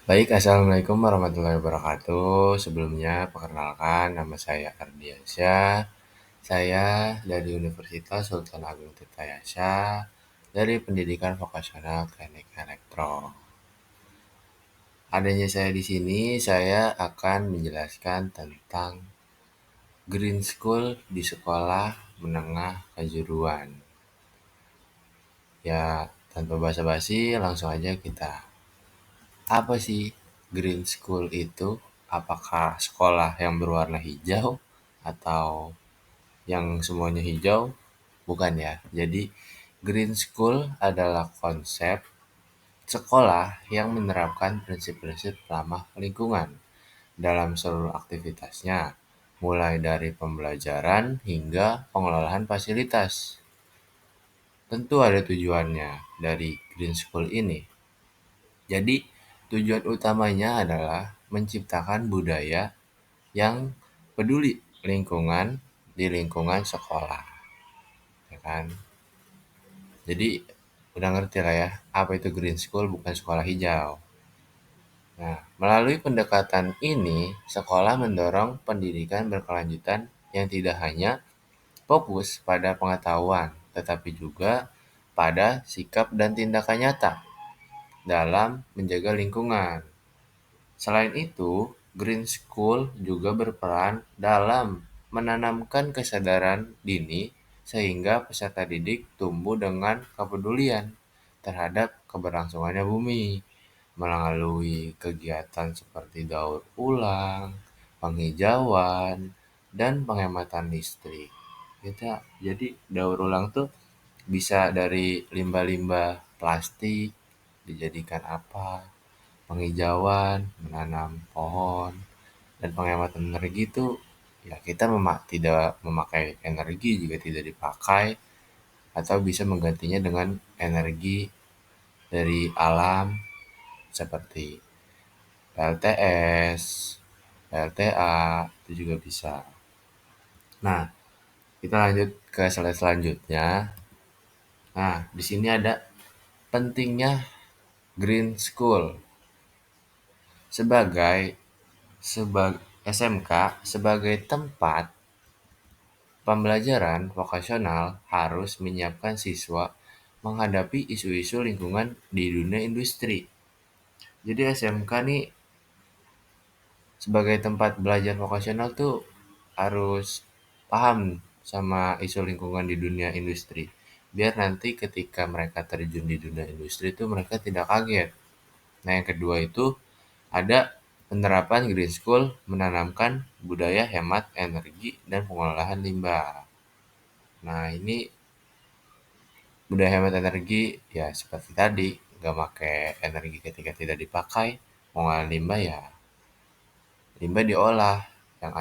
Baik, Assalamualaikum warahmatullahi wabarakatuh. Sebelumnya, perkenalkan nama saya Ardiansyah. Saya dari Universitas Sultan Agung Tirtayasa dari Pendidikan Vokasional Teknik Elektro. Adanya saya di sini, saya akan menjelaskan tentang Green School di sekolah menengah kejuruan. Ya, tanpa basa-basi, langsung aja kita. Apa sih Green School itu? Apakah sekolah yang berwarna hijau atau yang semuanya hijau? Bukan ya. Jadi Green School adalah konsep sekolah yang menerapkan prinsip-prinsip ramah lingkungan dalam seluruh aktivitasnya, mulai dari pembelajaran hingga pengelolaan fasilitas. Tentu ada tujuannya dari Green School ini. Jadi, tujuan utamanya adalah menciptakan budaya yang peduli lingkungan di lingkungan sekolah, ya kan? Jadi, udah ngerti lah ya, apa itu Green School bukan sekolah hijau. Nah, melalui pendekatan ini, sekolah mendorong pendidikan berkelanjutan yang tidak hanya fokus pada pengetahuan, tetapi juga pada sikap dan tindakan nyata dalam menjaga lingkungan. Selain itu, Green School juga berperan dalam menanamkan kesadaran dini sehingga peserta didik tumbuh dengan kepedulian terhadap keberlangsungannya bumi melalui kegiatan seperti daur ulang, penghijauan, dan penghematan listrik. Jadi daur ulang tuh bisa dari limbah-limbah plastik dijadikan apa? Penghijauan, menanam pohon, dan penghematan energi itu ya kita tidak memakai energi jika tidak dipakai atau bisa menggantinya dengan energi dari alam seperti PLTS, PLTA itu juga bisa. Nah, kita lanjut ke slide selanjutnya. Nah, di sini ada pentingnya Green School sebagai SMK sebagai tempat pembelajaran vokasional harus menyiapkan siswa menghadapi isu-isu lingkungan di dunia industri. Jadi SMK nih sebagai tempat belajar vokasional tuh harus paham sama isu lingkungan di dunia industri. Biar nanti ketika mereka terjun di dunia industri itu mereka tidak kaget. Nah, yang kedua itu ada penerapan Green School menanamkan budaya hemat energi dan pengolahan limbah. Nah, ini budaya hemat energi ya seperti tadi, nggak pakai energi ketika tidak dipakai. Pengolahan limbah ya limbah diolah, yang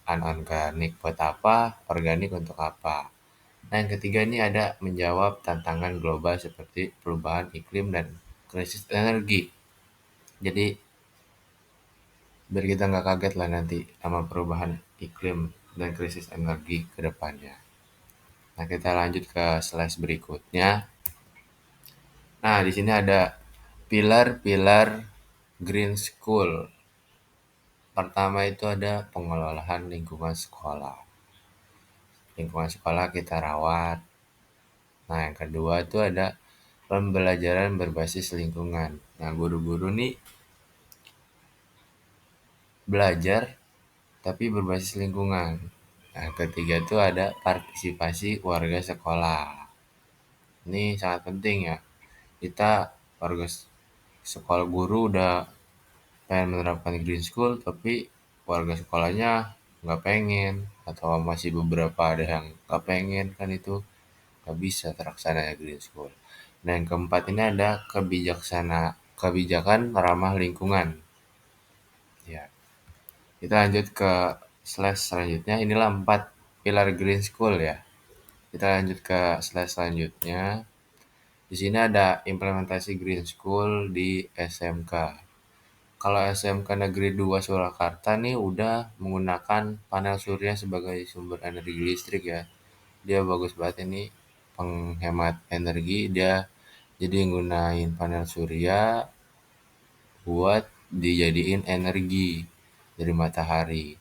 anorganik buat apa, organik untuk apa. Nah, yang ketiga ini ada menjawab tantangan global seperti perubahan iklim dan krisis energi. Jadi biar kita nggak kaget lah nanti sama perubahan iklim dan krisis energi ke depannya. Nah, kita lanjut ke slide berikutnya. Nah, di sini ada pilar-pilar Green School. Pertama itu ada pengelolaan lingkungan sekolah. Lingkungan sekolah kita rawat. Nah, yang kedua itu ada pembelajaran berbasis lingkungan. Nah, guru-guru nih belajar tapi berbasis lingkungan. Nah, ketiga itu ada partisipasi warga sekolah. Ini sangat penting ya. Kita warga sekolah guru udah pengen menerapkan Green School, tapi warga sekolahnya nggak pengen. Atau masih beberapa ada yang nggak pengen, kan itu nggak bisa terlaksana ya Green School. Nah, yang keempat ini ada kebijakan ramah lingkungan. Ya, kita lanjut ke slide selanjutnya. Inilah 4 pilar Green School ya. Kita lanjut ke slide selanjutnya. Di sini ada implementasi Green School di SMK. Kalau SMK Negeri 2 Surakarta nih udah menggunakan panel surya sebagai sumber energi listrik ya. Dia bagus banget ini penghemat energi. Dia jadi gunain panel surya buat dijadiin energi dari matahari.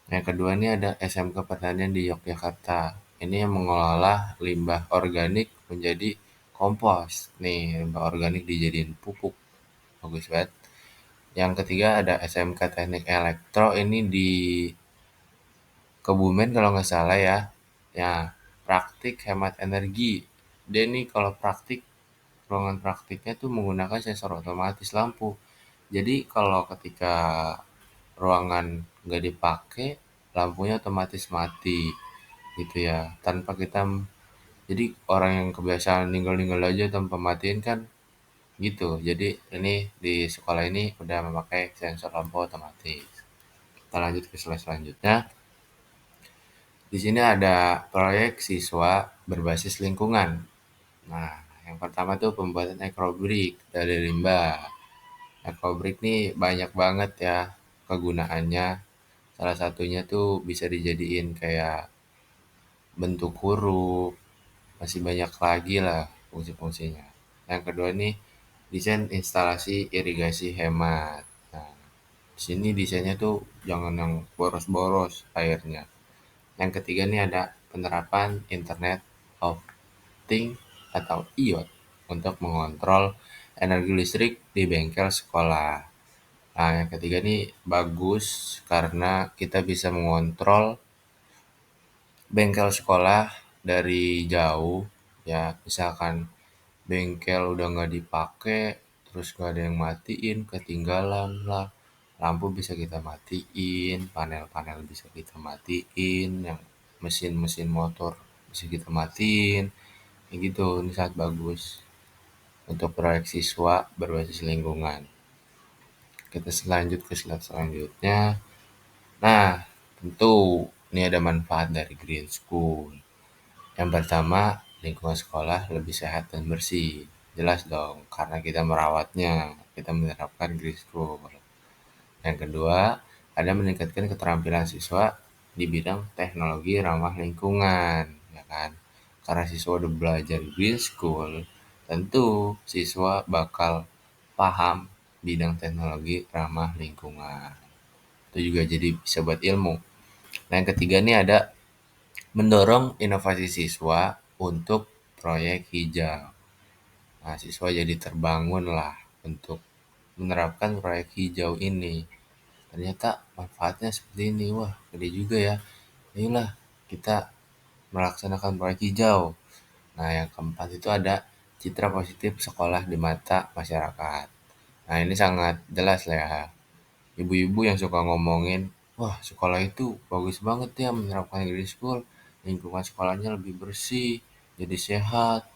Yang kedua ini ada SMK Pertanian di Yogyakarta. Ini yang mengolah limbah organik menjadi kompos. Nih, limbah organik dijadiin pupuk. Bagus banget. Yang ketiga ada SMK Teknik Elektro, ini di Kebumen kalau nggak salah ya. Ya, praktik hemat energi. Dia nih kalau praktik, ruangan praktiknya tuh menggunakan sensor otomatis lampu. Jadi kalau ketika ruangan nggak dipakai, lampunya otomatis mati gitu ya. Tanpa kita, jadi orang yang kebiasaan ninggal-ninggal aja tanpa matiin kan gitu. Jadi ini di sekolah ini udah memakai sensor lampu otomatis. Kita lanjut ke slide selanjutnya. Di sini ada proyek siswa berbasis lingkungan. Nah, yang pertama tuh pembuatan ekrobrik dari limbah. Ekrobrik nih banyak banget ya kegunaannya. Salah satunya tuh bisa dijadiin kayak bentuk huruf, masih banyak lagi lah fungsi-fungsinya. Yang kedua nih desain instalasi irigasi hemat. Nah, di sini desainnya tuh jangan yang boros-boros airnya. Yang ketiga nih ada penerapan Internet of Things atau IoT untuk mengontrol energi listrik di bengkel sekolah. Nah, yang ketiga nih bagus karena kita bisa mengontrol bengkel sekolah dari jauh ya. Misalkan bengkel udah nggak dipakai, terus nggak ada yang matiin, ketinggalan lah. Lampu bisa kita matiin, panel-panel bisa kita matiin, yang mesin-mesin motor bisa kita matiin. Kayak gitu, ini sangat bagus untuk proyek siswa berbasis lingkungan. Kita lanjut ke slide selanjutnya. Nah, tentu ini ada manfaat dari Green School. Yang pertama, lingkungan sekolah lebih sehat dan bersih. Jelas dong, karena kita merawatnya, kita menerapkan Green School. Yang kedua, ada meningkatkan keterampilan siswa di bidang teknologi ramah lingkungan, ya kan? Karena siswa udah belajar Green School, tentu siswa bakal paham bidang teknologi ramah lingkungan. Itu juga jadi bisa buat ilmu. Nah, yang ketiga nih ada mendorong inovasi siswa untuk proyek hijau. Nah, siswa jadi terbangun lah untuk menerapkan proyek hijau ini. Ternyata manfaatnya seperti ini. Wah, gede juga ya. Inilah kita melaksanakan proyek hijau. Nah, yang keempat itu ada citra positif sekolah di mata masyarakat. Nah, ini sangat jelas lah ya. Ibu-ibu yang suka ngomongin, wah sekolah itu bagus banget ya menerapkan Green School, lingkungan sekolahnya lebih bersih, jadi sehat.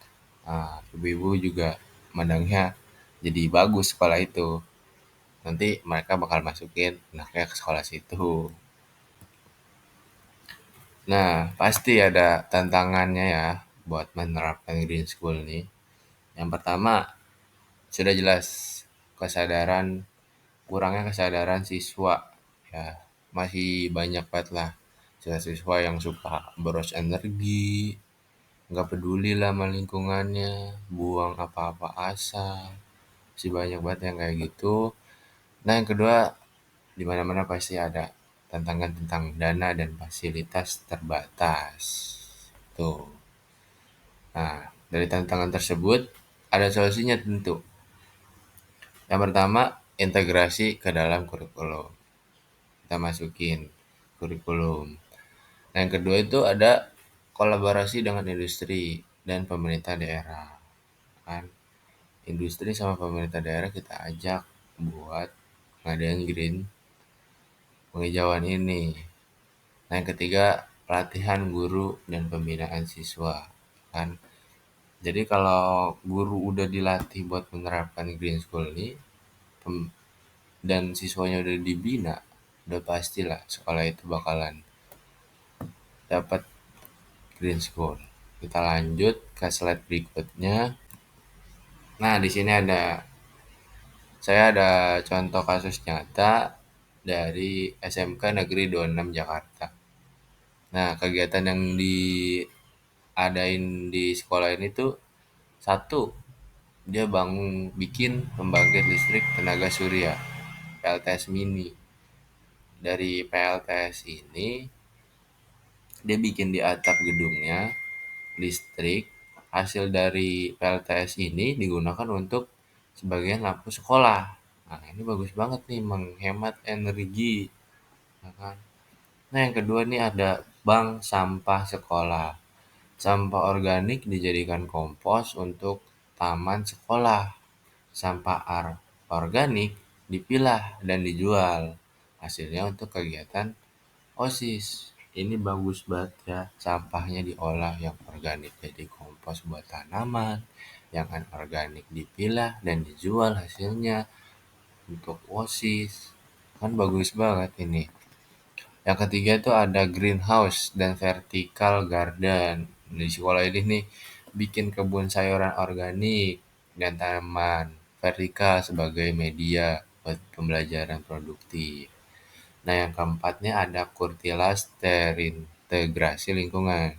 Nah, ibu-ibu juga mandangnya jadi bagus sekolah itu. Nanti mereka bakal masukin anaknya ke sekolah situ. Nah, pasti ada tantangannya ya buat menerapkan Green School nih. Yang pertama, sudah jelas kesadaran kurangnya kesadaran siswa ya, masih banyak banget lah siswa-siswa yang suka boros energi, nggak peduli lah sama lingkungannya, buang apa-apa asal, masih banyak banget yang kayak gitu. Nah, yang kedua, di mana-mana pasti ada tantangan tentang dana dan fasilitas terbatas tuh. Nah, dari tantangan tersebut ada solusinya tentu. Yang pertama, integrasi ke dalam kurikulum, kita masukin kurikulum. Nah, yang kedua itu ada kolaborasi dengan industri dan pemerintah daerah. Kan industri sama pemerintah daerah kita ajak buat ngadain green penghijauan ini. Nah, yang ketiga pelatihan guru dan pembinaan siswa. Kan jadi kalau guru udah dilatih buat menerapkan green school ini dan siswanya udah dibina, udah pastilah sekolah itu bakalan dapat Green School. Kita lanjut ke slide berikutnya. Nah, di sini saya ada contoh kasus nyata dari SMK Negeri 26 Jakarta. Nah, kegiatan yang diadain di sekolah ini tuh satu, dia bikin pembangkit listrik tenaga surya. PLTS mini. Dari PLTS ini dia bikin di atap gedungnya listrik. Hasil dari PLTS ini digunakan untuk sebagian lampu sekolah. Nah, ini bagus banget nih, menghemat energi, ya kan? Nah, yang kedua nih ada bank sampah sekolah. Sampah organik dijadikan kompos untuk taman sekolah. Sampah organik dipilah dan dijual. Hasilnya untuk kegiatan OSIS. Ini bagus banget ya, sampahnya diolah, yang organik jadi kompos buat tanaman, yang anorganik dipilah dan dijual hasilnya untuk OSIS. Kan bagus banget ini. Yang ketiga itu ada greenhouse dan vertical garden. Di sekolah ini nih bikin kebun sayuran organik dan tanaman vertikal sebagai media buat pembelajaran produktif. Nah, yang keempatnya ada Kurtilas terintegrasi lingkungan.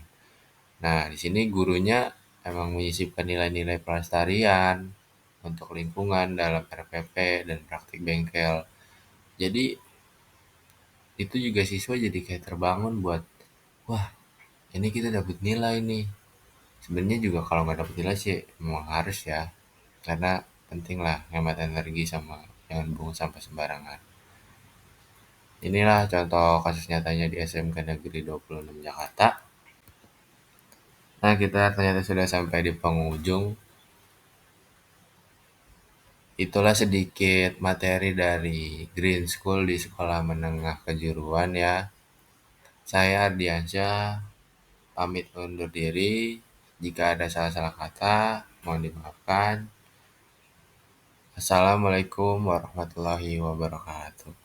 Nah, di sini gurunya emang menyisipkan nilai-nilai pelestarian untuk lingkungan dalam RPP dan praktik bengkel. Jadi itu juga siswa jadi kayak terbangun buat, wah, ini kita dapat nilai nih. Sebenarnya juga kalau nggak dapat nilai sih memang harus ya, karena penting lah hemat energi sama jangan buang sampah sembarangan. Inilah contoh kasus nyatanya di SMK Negeri 26 Jakarta. Nah, kita ternyata sudah sampai di penghujung. Itulah sedikit materi dari Green School di Sekolah Menengah Kejuruan ya. Saya Ardiansyah, pamit undur diri. Jika ada salah-salah kata, mohon dimaafkan. Assalamualaikum warahmatullahi wabarakatuh.